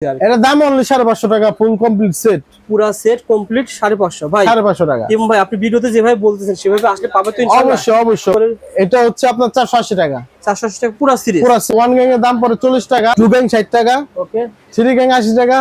এটা দাম অনলি 550 টাকা, ফুল কমপ্লিট সেট, পুরা সেট কমপ্লিট 550 ভাই। 550 টাকা। এবং ভাই আপনি ভিডিওতে যেভাবে বলতেছেন সেভাবে আসলে পাবে তো ইনশাআল্লাহ? অবশ্যই অবশ্যই। এটা হচ্ছে আপনার 480 টাকা, 480 টাকা পুরা সিরিজ। পুরো ওয়ান গ্যাং এর দাম পড়ে 40 টাকা, টু গ্যাং 60 টাকা, ওকে, থ্রি গ্যাং 80 টাকা,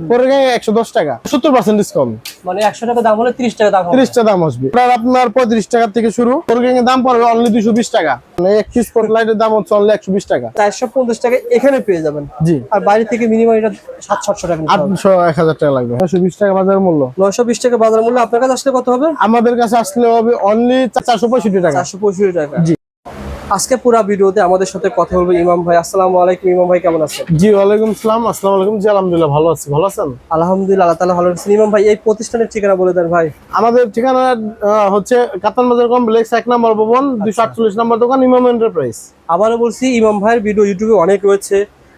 ফোর গ্যাং 110 টাকা, 70% ডিসকাউন্ট। মানে 100 টাকা দাম হলে 30 টাকা দাম হবে। 30 টাকা দাম আসবে। আর আপনার 35 টাকা থেকে শুরু, ফোর গ্যাং এর দাম পড়বে অনলি 220 টাকা। মানে এক পিস স্পটলাইটের দাম হচ্ছে অনলি 120 টাকা। 450 টাকা এখানে পেয়ে যাবেন। জি। আর বাইরে থেকে মিনিমাম এটা 700-800 টাকা নিতে হবে। 800 1000 টাকা লাগবে। 920 টাকা বাজার মূল্য। 920 টাকা বাজার মূল্য। আপনার কাছে আসলে কত হবে? আমাদের কাছে আসলে হবে অনলি 465 টাকা। 465 টাকা। জি। আজকে পুরো ভিডিওতে আমাদের সাথে কথা বলবো ইমাম ভাই। আসসালামু আলাইকুম ইমাম ভাই, কেমন আছেন? জি ওয়ালাইকুম আসসালাম। আসসালামু আলাইকুম। জি আলহামদুলিল্লাহ ভালো আছি। ভালো আছেন? আলহামদুলিল্লাহ, আল্লাহ তাআলা ভালো আছেন। ইমাম ভাই এই প্রতিষ্ঠানের ঠিকানা বলে দেন ভাই। আমাদের ঠিকানা হচ্ছে কাতান বাজার কমপ্লেক্স 1 নম্বর ভবন, 248 নম্বর দোকান, ইমাম এন্টারপ্রাইজ। আবারও বলছি, ইমাম ভাইয়ের ভিডিও ইউটিউবে অনেক রয়েছে,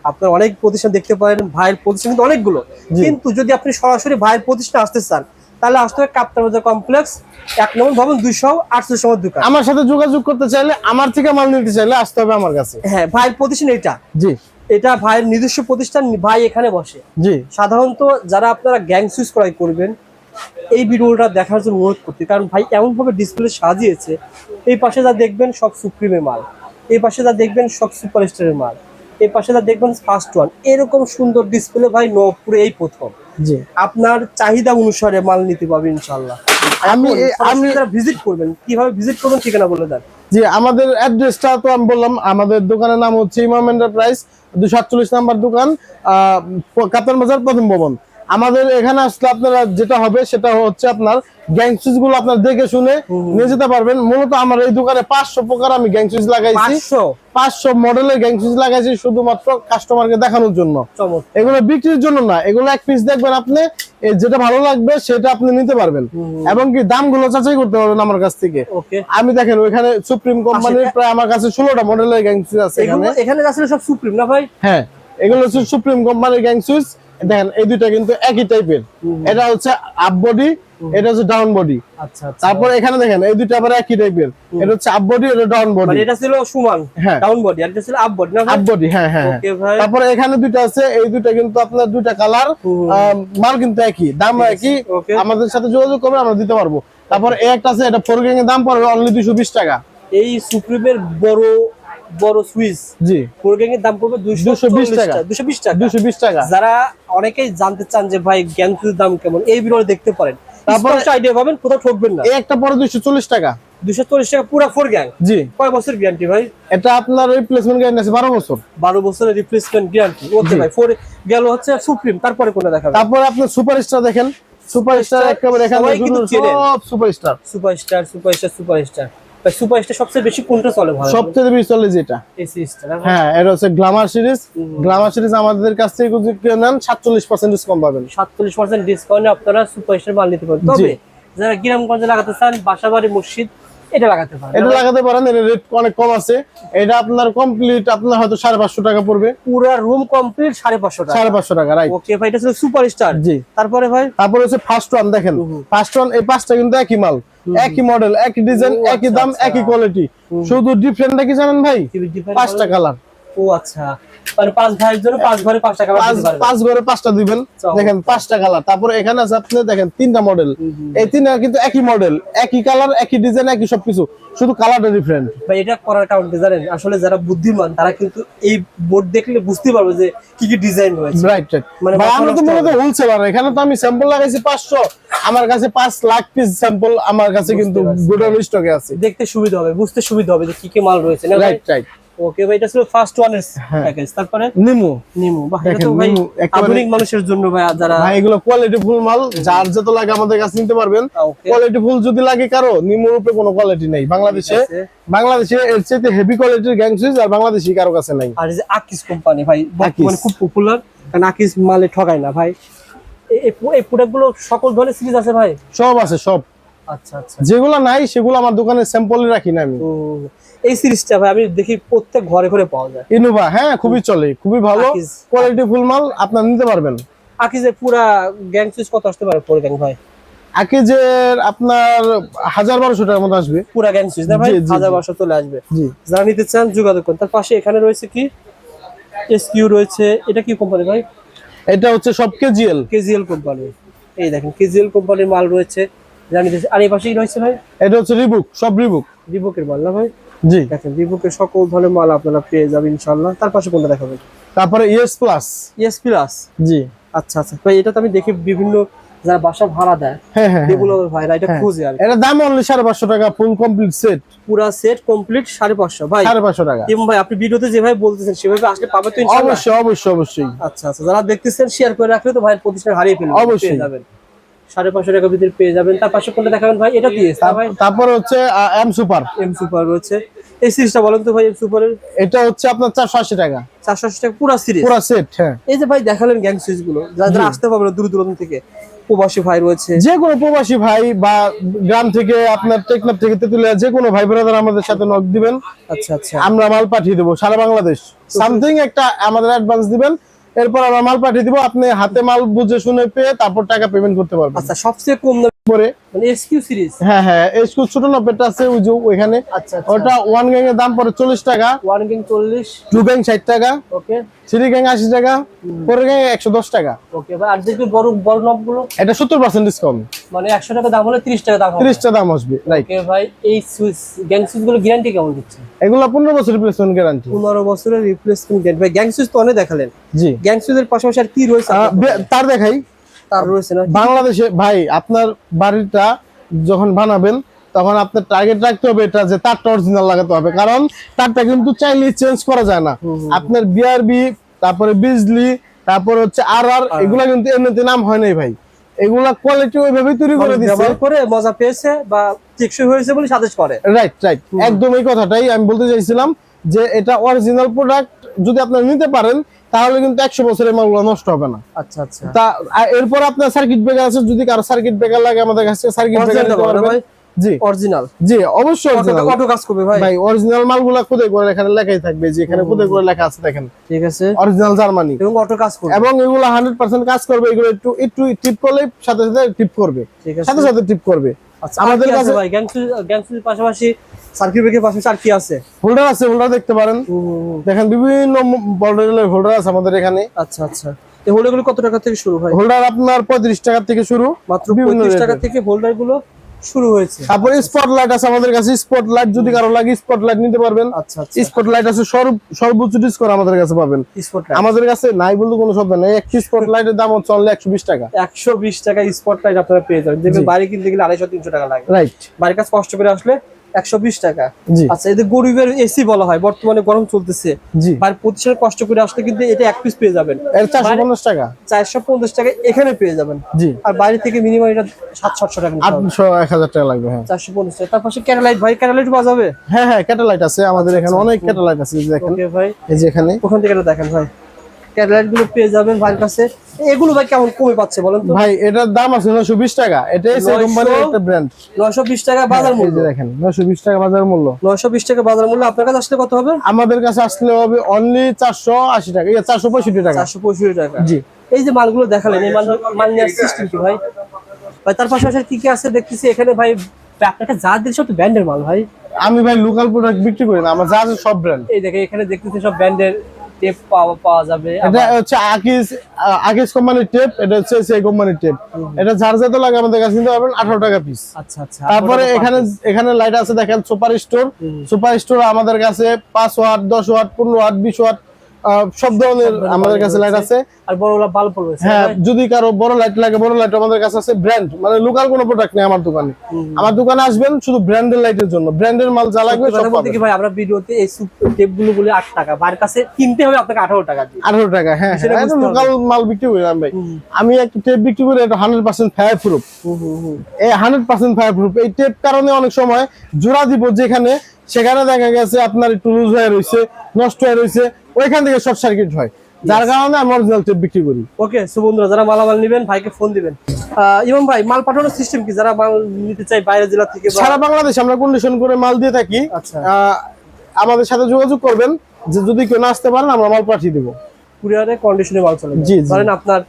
আপনার অনেক প্রতিষ্ঠান দেখতে পারেন। ভাইয়ের প্রতিষ্ঠান কিন্তু অনেকগুলো, কিন্তু যদি আপনি সরাসরি ভাইয়ের প্রতিষ্ঠানে আসতে চান তাহলে আসতে হবে কাপ্তান বাজার কমপ্লেক্স 1 নম্বর ভবন, 248 নম্বর দোকান। আমার সাথে যোগাযোগ করতে চাইলে, আমার থেকে মাল নিতে চাইলে আসতে হবে আমার কাছে। হ্যাঁ, ভাইয়ের প্রতিষ্ঠান এটা। জি। এটা ভাইয়ের নিজস্ব প্রতিষ্ঠান, ভাই এখানে বসে। জি। সাধারণত যারা আপনারা গ্যাং সুইচ ক্রয় করবেন এই ভিডিওটা দেখার জন্য অনুরোধ করতে, কারণ ভাই এমন ভাবে ডিসপ্লে সাজিয়েছে। এই পাশে যা দেখবেন সব সুপ্রিমের মাল, এই পাশে যা দেখবেন সব সুপারস্টারের মাল, এই পাশে যা দেখবেন ফার্স্ট ওয়ান। এরকম সুন্দর ডিসপ্লে ভাই নবপুরে এই প্রথম। জি। আপনার চাহিদা অনুসারে মাল নিতে পারবেন ইনশাআল্লাহ। আমি ভিজিট করবেন, কিভাবে ভিজিট করবেন ঠিকানা বলে দেন। জি, আমাদের অ্যাড্রেসটা তো আমি বললাম। আমাদের দোকানের নাম হচ্ছে ইমাম এন্টারপ্রাইজ, 248 নাম্বার দোকান, কাতান বাজার প্রথম ভবন। আমাদের এখানে আসলে আপনারা যেটা হবে সেটা হচ্ছে আপনার গ্যাং সুইচ গুলো আপনার দেখে শুনে নিয়ে যেতে পারবেন। মূলত আমার এই দোকানে 500 প্রকার আমি গ্যাং সুইচ লাগাইছি। 500 মডেলের গ্যাং সুইচ লাগাইছি শুধুমাত্র কাস্টমারকে দেখানোর জন্য। এগুলো বিক্রির জন্য না, এগুলো এক পিস দেখবেন আপনি, যেটা ভালো লাগবে সেটা আপনি নিতে পারবেন, এবং কি দামগুলো যাচাই করতে পারবেন আমার কাছ থেকে। আমি দেখেন ওইখানে সুপ্রিম কোম্পানির প্রায় আমার কাছে 16টা মডেলের গ্যাং সুইচ আছে। এখানে আসলে সব সুপ্রিম না ভাই? হ্যাঁ, এগুলো হচ্ছে সুপ্রিম কোম্পানির গ্যাং সুইচ। দেখেন এই দুইটা কিন্তু একই টাইপের। এটা হচ্ছে আপ বডি, এটা হচ্ছে ডাউন বডি। আচ্ছা। তারপর এখানে দেখেন এই দুইটা আবার একই টাইপের। এটা হচ্ছে আপ বডি, এটা ডাউন বডি। মানে এটা ছিল সমান, হ্যাঁ, ডাউন বডি, আর এটা ছিল আপ বডি না? আপ বডি, হ্যাঁ হ্যাঁ। ওকে ভাই। তারপর এখানে দুইটা আছে, এই দুইটা কিন্তু আপনার দুইটা কালার, মাল কিন্তু একই, দাম একই। আমাদের সাথে যোগাযোগ করবে, আমরা দিতে পারবো। তারপর এই একটা আছে, এটা ফোর গ্যাং এর দাম পড়বে অনলি 220 টাকা। এই সুপ্রিমের বড় সুইচ, জি, ফোর গ্যাং এর দাম পড়বে 220 টাকা। 220 টাকা, 220 টাকা। যারা অনেকেই জানতে চান যে ভাই গ্যাং সুইচের দাম কেমন, এই ভিডিও দেখতে পারেন, তারপর আইডিয়া পাবেন, কোথাও ঠকবেন না। এই একটা পড়ে 240 টাকা। 240 টাকা পুরো ফোর গ্যাং। জি। কয় বছর গ্যারান্টি ভাই? এটা আপনার রিপ্লেসমেন্ট গ্যারান্টি আছে 12 বছর। 12 বছরের রিপ্লেসমেন্ট গ্যারান্টি। ওকে ভাই, ফোর গেল হচ্ছে সুপ্রিম, তারপরে কোনটা দেখাবেন? তারপরে আপনি সুপারস্টার দেখেন। সুপারস্টার একেবারে এখানে সব সুপারস্টার। সুপারস্টার সবচেয়ে বেশি কোনটা চলে ভালো? সবচেয়ে বেশি চলে যেটা এসি স্টার। হ্যাঁ, এটা হচ্ছে গ্ল্যামার সিরিজ। গ্ল্যামার সিরিজ আমাদের কাছ থেকে যদি নেন 47% ডিসকাউন্ট পাবেন। 47% ডিসকাউন্টে আপনারা সুপারস্টার মাল নিতে পারবেন। তবে যারা গ্রামগঞ্জে লাগাতে চান, বাসাবাড়ি, মসজিদ, এটা লাগাতে পারেন। এটা লাগাতে পারেন, এর রেট অনেক কম আছে। এটা আপনার কমপ্লিট আপনার হয়তো 550 টাকা পড়বে। পুরো রুম কমপ্লিট 550 টাকা। 550 টাকা, রাইট। ওকে ভাই, এটা ছিল সুপারস্টার। জি। তারপরে ভাই, তারপরে হচ্ছে ফার্স্ট ওয়ান। দেখেন ফার্স্ট ওয়ান, এই পাঁচটা কিন্তু একই মাল, একই মডেল, একই ডিজাইন, একই দাম, একই কোয়ালিটি। শুধু ডিফারেন্টটা কি জানেন ভাই? 5টা কালার। ও আচ্ছা, মানে 5 ভাইয়ের জন্য 5 ঘরে 5টা কালার দিতে পারবেন। 5 ঘরে 5টা দিবেন। দেখেন 5টা কালার। তারপরে এখানে আছে আপনি দেখেন 3টা মডেল। এই 3টা কিন্তু একই মডেল, একই কালার, একই ডিজাইন, একই সবকিছু, শুধু কালারটা ডিফারেন্ট। ভাই এটা করার কারণ কি জানেন? আসলে যারা বুদ্ধিমান তারা কিন্তু এই বোর্ড দেখলে বুঝতে পারবে যে কি কি ডিজাইন হয়েছে। Right right. মানে আমরা তো মনে করি হোলসেলার। এখানে তো আমি স্যাম্পল লাগাইছি 500, আমার কাছে 5 লাখ পিস স্যাম্পল আমার কাছে কিন্তু গোডাউন স্টকে আছে। দেখতে সুবিধা হবে, বুঝতে সুবিধা হবে যে কি কি মাল রয়েছে না? Right right. ওকে ভাই, এটা ছিল ফার্স্ট ওয়ানের প্যাকেজ। তারপরে নিমো ভাই, এটা তো ভাই আধুনিক মানুষের জন্য ভাই, যারা ভাই এগুলো কোয়ালিটি ফুল মাল, যার যত লাগে আমাদের কাছে নিতে পারবেন। কোয়ালিটি ফুল যদি লাগে কারো, নিমোর উপরে কোনো কোয়ালিটি নাই বাংলাদেশে। এর চেয়ে হেভি কোয়ালিটির গ্যাং সুইচ আর বাংলাদেশি কারো কাছে নাই। আর এই যে আকিস কোম্পানি ভাই বর্তমানে খুব পপুলার, কারণ আকিস মালে ঠকায় না ভাই। এই প্রোডাক্টগুলো সকল ধরনের সিরিজ আছে ভাই? সব আছে, সব। আচ্ছা আচ্ছা। যেগুলো নাই সেগুলো আমার দোকানে স্যাম্পলে রাখি না আমি। এই সিরিজটা ভাই আমি দেখি প্রত্যেক ঘরে ঘরে পাওয়া যায়। ইনোভা, হ্যাঁ খুবই চলে, খুবই ভালো কোয়ালিটি ফুল মাল, আপনারা নিতে পারবেন। আকিজের পুরা গ্যাং সুইচ কত আসতে পারে ফোর গ্যাং ভাই? আকিজের আপনার 1000-1200 টাকার মতো আসবে পুরা গ্যাং সুইচ না ভাই? 1000-1200 চলে আসবে। যারা নিতে চান যোগাযোগ করুন। তার পাশে এখানে রয়েছে কি এসকিউ রয়েছে, এটা কি কোম্পানি ভাই? এটা হচ্ছে সব কেজিএল। কেজিএল কোম্পানি, এই দেখেন কেজিএল কোম্পানির মাল রয়েছে জানি। আর এই পাশে কি রয়েছে ভাই? এটা হচ্ছে রিবুক, সব রিবুক। রিবুকের মাল না ভাই? জি, দেখেন রিবুকের সকল ধরনের মাল আপনারা পেয়ে যাবেন ইনশাআল্লাহ। তার পাশে কোনটা দেখাবেন? তারপরে ইএস প্লাস। ইএস প্লাস, জি। আচ্ছা আচ্ছা ভাই, এটা তো আমি দেখি বিভিন্ন যারা বাসা ভাড়া দেয়, হ্যাঁ হ্যাঁ, ডেভেলপার ভাইরা এটা খোঁজে আর এটা দাম অনলি 550 টাকা, ফুল কমপ্লিট সেট। পুরা সেট কমপ্লিট 550 ভাই। 550 টাকা। এবং ভাই আপনি ভিডিওতে যেভাবে বলতেছেন সেভাবে আসলে পাবে তো ইনশাআল্লাহ? অবশ্যই অবশ্যই অবশ্যই। আচ্ছা আচ্ছা, যারা দেখতেছেন শেয়ার করে রাখলে তো ভাই প্রতিষ্ঠান হারিয়ে ফেলবেন, অবশ্যই পেয়ে যাবেন 550 টাকা ভিতরে পেয়ে যাবেন। তার পাশে কোনটা দেখাবেন ভাই? এটা দিয়ে ভাই। তারপর হচ্ছে এম সুপার। এম সুপার রয়েছে, এই সিরিজটা বলেন তো ভাই। এম সুপারের এটা হচ্ছে আপনার 480 টাকা, 480 টাকা পুরো সিরিজ, পুরো সেট। হ্যাঁ, এই যে ভাই দেখালেন গ্যাং সুইচ গুলো, যারা আসতে পারবে না দূর দূরান্ত থেকে, প্রবাসী ভাই রয়েছে, যে কোনো প্রবাসী ভাই বা গ্রাম থেকে আপনার টেকনাফ থেকে তেতুলিয়া যে কোনো ভাই ব্রাদার আমাদের সাথে নক দিবেন। আচ্ছা আচ্ছা, আমরা মাল পাঠিয়ে দেবো সারা বাংলাদেশ। সামথিং একটা আমাদের অ্যাডভান্স দিবেন, এরপর আমরা মাল পাঠিয়ে দিব। আপনি হাতে মাল বুঝে শুনে পেয়ে তারপর টাকা পেমেন্ট করতে পারবেন। আচ্ছা সবচেয়ে কম দামে পরে মানে এসকিউ সিরিজ? হ্যাঁ হ্যাঁ, এসকু ছোট নব্বইটা আছে ওই যে ওইখানে। আচ্ছা আচ্ছা, ওটা ওয়ান গ্যাং এর দাম পড়ে 40 টাকা, ওয়ান গ্যাং 40, টু গ্যাং 60 টাকা, ওকে থ্রি গ্যাং 80 টাকা, ফোর গ্যাং 110 টাকা। ওকে ভাই। আর যেগুলো বড় বড় নব গুলো এটা 70% ডিসকাউন্ট, মানে 100 টাকা দাম হলে 30 টাকা দাম হবে। 30 টাকা দাম আসবে। রাইট। ওকে ভাই, এই সুইচ গ্যাং সুইচ গুলো গ্যারান্টি কেমন দিচ্ছে? এগুলো 15 বছর রিপ্লেসমেন্ট গ্যারান্টি। 15 বছরের রিপ্লেসমেন্ট গ্যারান্টি ভাই। গ্যাং সুইচ তো অনেক দেখালেন, জি। গ্যাং সুইচের পাশাপাশি আর কি রয়েছে? তার দেখাই, তার রয়েছে না বাংলাদেশে ভাই আপনার বাড়িটা যখন বানাবেন তখন আপনার টার্গেট রাখতে হবে এটা যে তারটা অরিজিনাল লাগাতে হবে, কারণ তারটা কিন্তু চাইলে চেঞ্জ করা যায় না। আপনার বিআরবি, তারপরে বিজলি, তারপর হচ্ছে আরআর, এগুলা কিন্তু এমনিতে নাম হয় নাই ভাই। এগুলা কোয়ালিটি ওইভাবেই তৈরি করে দিচ্ছে, ব্যবহার করে মজা পেয়েছে বা টেকসই হয়েছে বলে সাজেস্ট করে। রাইট রাইট, একদম এই কথাটাই আমি বলতে চাইছিলাম যে এটা অরিজিনাল প্রোডাক্ট যদি আপনারা নিতে পারেন তাহলে কিন্তু 100 বছরের মালগুলো নষ্ট হবে না। আচ্ছা আচ্ছা, তা এরপর আপনার সার্কিট ব্রেকার আছে, যদি কারো সার্কিট ব্রেকার লাগে আমাদের কাছে সার্কিট ব্রেকার দিতে পারবেন। জি অরিজিনাল, জি অবশ্যই অরিজিনাল, অটো কাজ করবে ভাই। ভাই অরিজিনাল মালগুলা খোদাই করে এখানে লেখাই থাকবে, যে এখানে খোদাই করে লেখা আছে দেখেন, ঠিক আছে, অরিজিনাল জার্মানি, এবং অটো কাজ করবে, এবং এগুলো 100% কাজ করবে। এগুলো একটু একটু টিপ করলে সাথে সাথে টিপ করবে, ঠিক আছে, সাথে সাথে টিপ করবে। আচ্ছা আমাদের কাছে ভাই গ্যাং সুইচ পাশাপাশি সার্কিট ব্রেকারের পাশাপাশি আর কি আছে? হোল্ডার আছে, হোল্ডার দেখতে পারেন, দেখেন বিভিন্ন মডেলের হোল্ডার আছে আমাদের এখানে। আচ্ছা আচ্ছা, এই হোল্ডার গুলো কত টাকা থেকে শুরু হয়? হোল্ডার আপনার 35 টাকা থেকে শুরু, মাত্র 35 টাকা থেকে হোল্ডার গুলো শুরু হয়েছে। তারপরে স্পটলাইট আছে আমাদের কাছে, স্পটলাইট যদি কারো লাগে স্পটলাইট নিতে পারবেন। আচ্ছা আচ্ছা, স্পটলাইট আছে সর্বোচ্চ ডিসকাউন্ট আমাদের কাছে পাবেন। স্পটলাইট আমাদের কাছে নাই বলতে কোনো শব্দ নেই, একটি স্পটলাইটের দাম হচ্ছে অনলি 120 টাকা। 120 টাকা স্পটলাইট আপনারা পেয়ে যাবেন। দেখবেন বাড়ি কিনতে গেলে 250-300 টাকা লাগে, রাইট, বাড়ির কাছে কষ্ট করে আসলে 120 টাকা। জি আচ্ছা, এদের গরিবের এসি বলা হয়, বর্তমানে গরম চলতেছে, জি, বাড়ির প্রতিষ্ঠানে কষ্ট করে আসলে কিন্তু এটা এক পিস পেয়ে যাবেন এর 450 টাকা, 450 টাকা এখানে পেয়ে যাবেন। জি। আর বাইরে থেকে মিনিমাম এটা 700-800 টাকা নিতে হবে। 800 1000 টাকা লাগবে। হ্যাঁ 450 টাকা। তার পাশে ক্যাটালাইট ভাই, ক্যাটালাইট পাওয়া যাবে? হ্যাঁ হ্যাঁ, ক্যাটালাইট আছে আমাদের এখানে, অনেক ক্যাটালাইট আছে, এই যে দেখেন, ওকে ভাই, এই যে এখানে ওখান থেকে এটা দেখেন ভাই, ক্যাটালাইট গুলো পেয়ে যাবেন ভাইয়ের কাছে। এগুলো ভাই কেমন কমে পাচ্ছে বলেন তো? ভাই এটার দাম আছে 920 টাকা, এটা এসে কোম্পানির একটা ব্র্যান্ড। 920 টাকা বাজার এই মূল্য, যে দেখেন 920 টাকা বাজার মূল্য। 920 টাকা বাজার মূল্য। আপনার কাছে আসলে কত হবে? আমাদের কাছে আসলে হবে অনলি 480 টাকা, 465 টাকা। 465 টাকা। জি। এই যে মালগুলো দেখালেন, এই মাল নেওয়ার সিস্টেম কি ভাই? ভাই তার পাশাপাশি কি কি আছে দেখতেছি এখানে ভাই? আপনাকে যা দিচ্ছে সব ব্র্যান্ডের মাল ভাই। আমি ভাই লোকাল প্রোডাক্ট বিক্রি করি না, আমার যা আছে সব ব্র্যান্ড। এই দেখে এখানে দেখতেছি সব ব্র্যান্ডের টেপ পাওয়া যাবে। এটা হচ্ছে আকিস কোম্পানির টেপ, এটা হচ্ছে সেই কোম্পানির টেপ। এটা যার যাতে লাগে আমাদের কাছে নিতে পারবেন 18 টাকা পিস। আচ্ছা আচ্ছা, তারপরে এখানে লাইট আছে দেখেন, সুপার স্টোর আমাদের কাছে 5 ওয়াট, 10 ওয়াট, 15 ওয়াট, 20 ওয়াট সব ধরনের আমাদের কাছে লাইট আছে। আর বড় বাল্ব রয়েছে। হ্যাঁ, যদি কারো বড় লাইট লাগে, বড় লাইট আমাদের কাছে আছে। ব্র্যান্ড মানে লোকাল কোনো প্রোডাক্ট নেই আমার দোকানে। আমার দোকানে আসবেন শুধু ব্র্যান্ডের লাইটের জন্য, ব্র্যান্ডের মাল যা লাগবে সব পাবেন। ভাই আমরা ভিডিওতে এই টেপ গুলো বলে 8 টাকা, বাড়ির কাছে কিনতে হবে আপনাকে 18 টাকা দিয়ে। 18 টাকা, হ্যাঁ হ্যাঁ, এটা লোকাল মাল বিক্রি করি আমি ভাই। আমি একটা টেপ বিক্রি করি, এটা 100% ফায়ার প্রুফ। এই 100% ফায়ার প্রুফ এই টেপ কারণে অনেক সময় জোড়া দিব যেখানে, সেখানে দেখা গেছে আপনার একটু লুজ হয়ে রয়েছে, নষ্ট হয়ে রয়েছে, ওইখান থেকে শর্ট সার্কিট হয়, যার কারণে আমি অরিজিনাল টেপ বিক্রি করি। ওকে, সো বন্ধুরা যারা মালামাল নেবেন ভাইকে ফোন দিবেন। ইমাম ভাই মাল পাঠানোর সিস্টেম কি? যারা মাল নিতে চায় বাইরের জেলা থেকে বা সারা বাংলাদেশ আমরা কন্ডিশন করে মাল দিয়ে থাকি। আচ্ছা, আমাদের সাথে যোগাযোগ করবেন, যে যদি কেউ না আসতে পারেন আমরা মাল পাঠিয়ে দেবো। কুরিয়ারে কন্ডিশনে মাল চলে জি, যায়। জি। ধরেন আপনার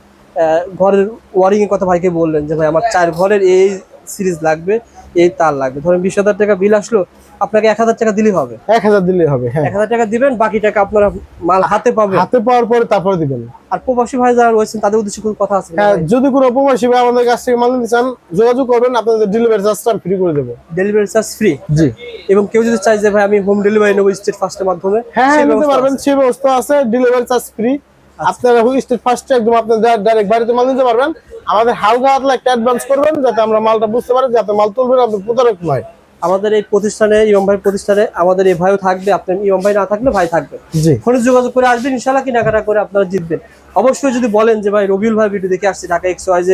ঘরের ওয়ারিং এর কথা ভাইকে বললেন যে ভাই আমার 4 ঘরের এই সিরিজ লাগবে, এই তার লাগবে, ধরেন 20,000 টাকা বিল আসলো, আপনাকে 1000 টাকা দিলেই হবে। 1000 দিলেই হবে, হ্যাঁ। 1000 টাকা দিবেন, বাকি টাকা আপনারা মাল হাতে পাবেন। হাতে পাওয়ার পরে তারপরে দিবেন। আর প্রবাসী ভাই যারা রয়েছেন তাদের উদ্দেশ্যে কোনো কথা আছে? হ্যাঁ, যদি কোনো প্রবাসী ভাই আমাদের কাছ থেকে মাল নিতে চান যোগাযোগ করবেন, আপনাদের ডেলিভারি চার্জটা ফ্রি করে দেবো। Delivery charge free? জি। এবং কেউ যদি চায় যে ভাই আমি হোম ডেলিভারি নেবো স্টেট ফার্স্টের মাধ্যমে, হ্যাঁ সেই নিতে ব্যবস্থা পারবেন, আছে? সেই ব্যবস্থা আছে। Delivery charge free. আপনারা স্টেট ফার্স্টে একদম আপনাদের ডাইরেক্ট বাড়িতে মাল নিতে পারবেন। আমাদের হালকা হালকা একটা অ্যাডভান্স করবেন, যাতে আমরা মালটা বুঝতে পারি যাতে মাল তুলবেন আপনি প্রতারক নয়। আমাদের এই প্রতিষ্ঠানে, ইমাম ভাই প্রতিষ্ঠানে আমাদের এই ভাইও থাকবে, আপনার ইমাম ভাই না থাকলে ভাই থাকবে। জি। ফোনে যোগাযোগ করে আসবেন, ইনশাআল্লাহ কেনাকাটা করে আপনারা জিতবেন। অবশ্যই যদি বলেন যে ভাই রবিউল ভাই ভিডিও দেখে আসছি, ঢাকা XYZ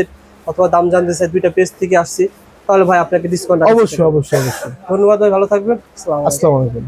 অথবা দাম জানতে চাই, 2টা পেজ থেকে আসছি, তাহলে ভাই আপনাকে ডিসকাউন্ট অবশ্যই অবশ্যই অবশ্যই। ধন্যবাদ ভাই, ভালো থাকবেন। আসসালামু আলাইকুম। আসসালামু আলাইকুম।